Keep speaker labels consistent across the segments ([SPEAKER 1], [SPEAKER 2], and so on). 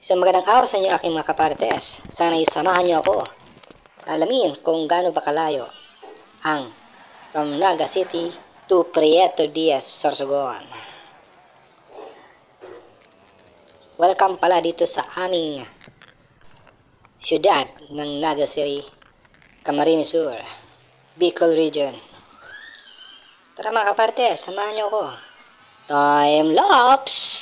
[SPEAKER 1] Isang magandang araw sa inyo aking mga kaparites. Sana isamahan niyo ako. Alamin kung gaano ba kalayo ang from Naga City to Prieto Diaz, Sorsogon. Welcome pala dito sa aming siyudad ng Naga City, Camarines Sur, Bicol Region. Tara mga kaparites, samahan niyo ako. Time lapse!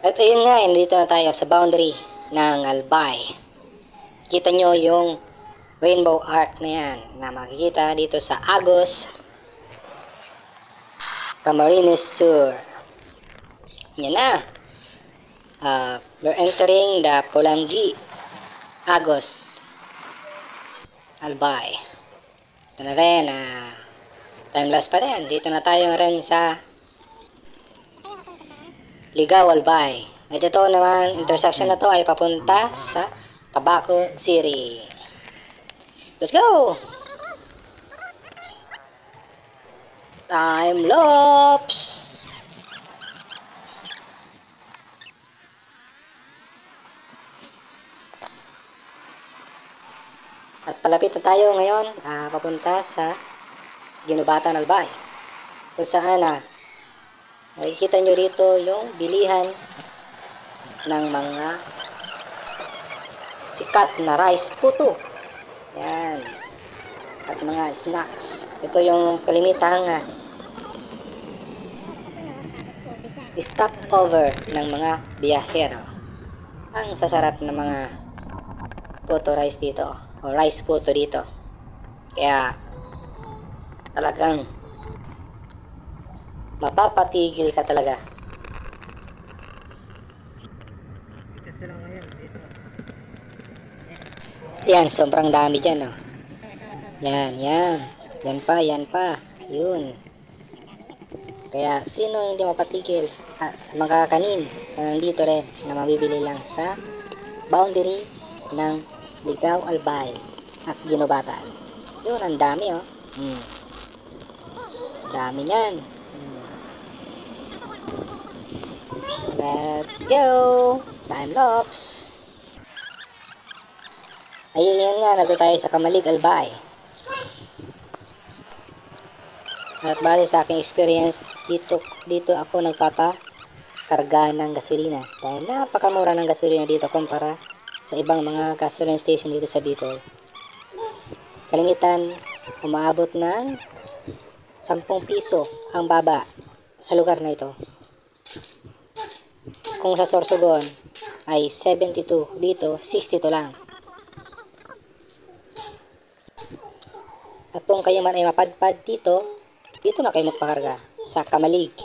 [SPEAKER 1] At ayun nga, nandito na tayo sa boundary ng Albay. Kita nyo yung rainbow arc na yan na makikita dito sa Agos, Camarines Sur. Yan na. We're entering the Pulangi, Agos, Albay. Ito na rin, time lapse pa rin. Dito na tayo rin sa Ligao, Albay. At ito naman, intersection na to ay papunta sa Tabaco City. Let's go! Time lapse! At palapit na tayo ngayon papunta sa Ginubatan, Albay. Kung saan nakikita nyo rito yung bilihan ng mga sikat na rice puto. Yan. At mga snacks. Ito yung kalimitang stopover ng mga biyahero. Ang sasarap ng mga puto rice dito. O rice puto dito. Kaya talagang mapapatigil ka talaga. Yan, sobrang dami dyan, oh. Yan, yan. Yan pa, yan pa. Yun. Kaya, sino hindi mapatigil? Sa mga kanin na nandito rin, na mabibili lang sa boundary ng Ligao, Albay at Ginubatan. Yun, ang dami, oh. Dami yan. Let's go! Time lapse! Ayun yun nga, nandito tayo sa Kamalig, Albay. At bali sa aking experience, dito ako nagpapakarga ng gasolina. Dahil napakamura ng gasolina dito kumpara sa ibang mga gasoline station dito sa Bicol. Kalimitan, umaabot ng 10 piso ang baba sa lugar na ito. Kung sa Sorsogon ay 72, dito 62 lang. At kung kayo man ay mapadpad dito na kayo magpakarga sa Kamalig.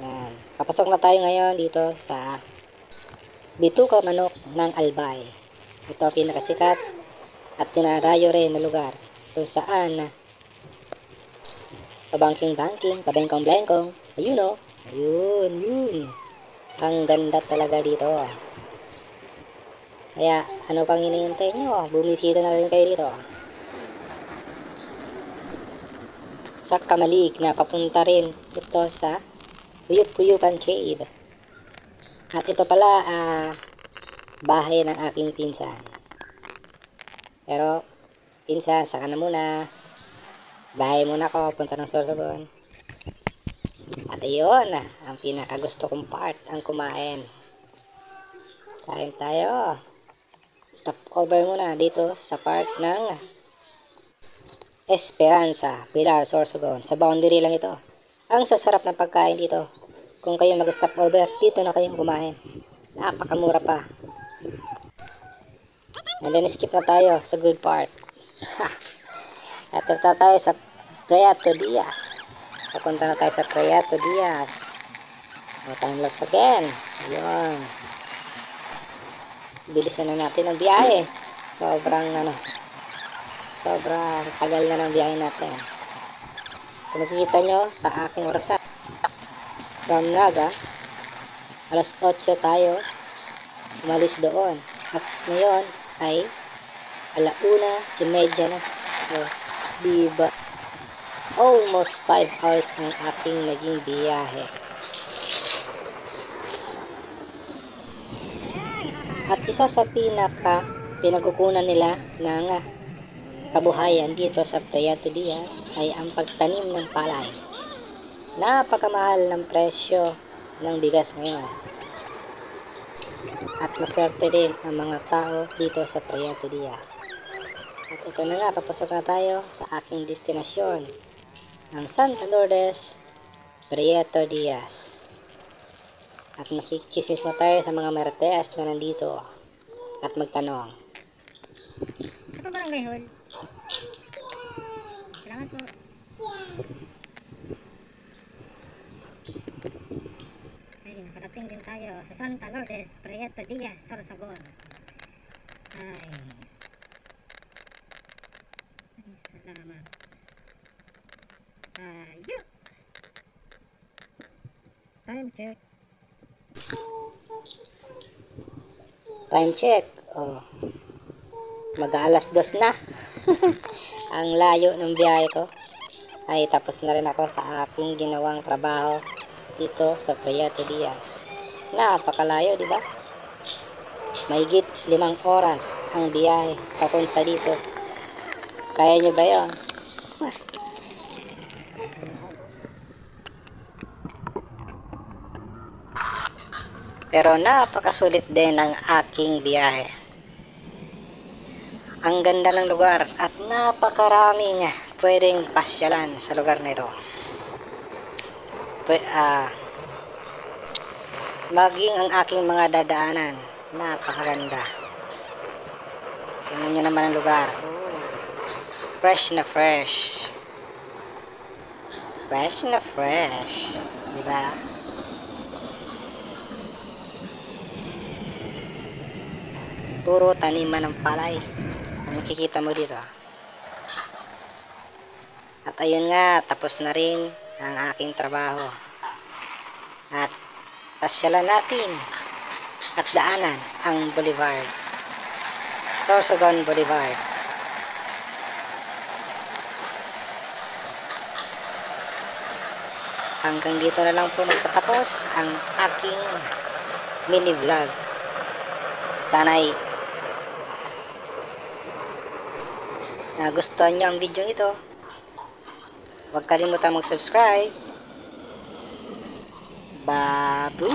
[SPEAKER 1] Yan. Papasok na tayo ngayon dito sa Bituka Manok ng Albay. Ito pinakasikat at tinarayo rin na lugar kung saan pabangking-bangking, pabengkong-blengkong. Ayun o. Ayun. Ang ganda talaga dito. Kaya ano pang hinihintay nyo? Bumisita na rin kayo dito. Sa Kamalig na papunta rin ito sa Puyup-Puyupan Cave. At ito pala bahay ng aking pinsan. Pero pinsan, saka na muna. Bahay muna ako, punta ng Sorsogon. At ayun, ang pinakagusto kong part, ang kumain. Kain tayo. Stop over muna dito sa part ng Esperanza, Pilar, Sorsogon. Sa boundary lang ito. Ang sasarap ng pagkain dito. Kung kayo mag-stop over, dito na kayong kumain. Napakamura pa. And then skip na tayo sa good part. At tayo sa Prieto Diaz. Papunta na tayo sa Prieto Diaz. Time lapse again. Yun. Bilisan na natin ang biyahe. Sobrang tagal na ng biyahe natin. Kung nakikita nyo sa aking orasan, from Naga, alas 8 tayo umalis doon. At ngayon ay 1:30 na. Diba? Almost 5 hours ang aking naging biyahe. At isa sa pinagkukunan nila ng kabuhayan dito sa Puerto Diaz ay ang pagtanim ng palay. Napakamahal ng presyo ng bigas ngayon. At maswerte din ang mga tao dito sa Puerto Diaz. At ito na nga, papasok na tayo sa aking destinasyon ng Santa Lourdes, Puerto Diaz. At makikismis mo tayo sa mga marites na nandito at magtanong.
[SPEAKER 2] Ano ba ang mayhol? Kailangan po. Ay, nakarating din tayo sa Santa Lourdes, Puerto Diaz, Sorsogon. Ay. Salamat. Ayun. Time check.
[SPEAKER 1] Time check. Oh. Mag-aalas 2 na. Ang layo ng biyahe ko. Ay tapos na rin ako sa aking ginawang trabaho dito sa Puerto Diaz. Napakalayo, di ba? Mahigit 5 oras ang biyahe papunta dito. Kaya nyo ba yun? Pero napakasulit din ang aking biyahe. Ang ganda ng lugar at napakaraming pwedeng pasyalan sa lugar nito. Maging ang aking mga dadaanan, napakaganda. Tingnan nyo naman ang lugar. Fresh na fresh. Fresh na fresh. Diba? Puro taniman ng palay ang makikita mo dito. At ayun nga, tapos na rin ang aking trabaho. At pasyalan natin at daanan ang Boulevard. Sorsogon Boulevard. Hanggang dito na lang po nagtatapos ang aking mini vlog. Sana'y nagustuhan nyo ang video ito. Huwag kalimutang mag-subscribe. Babush!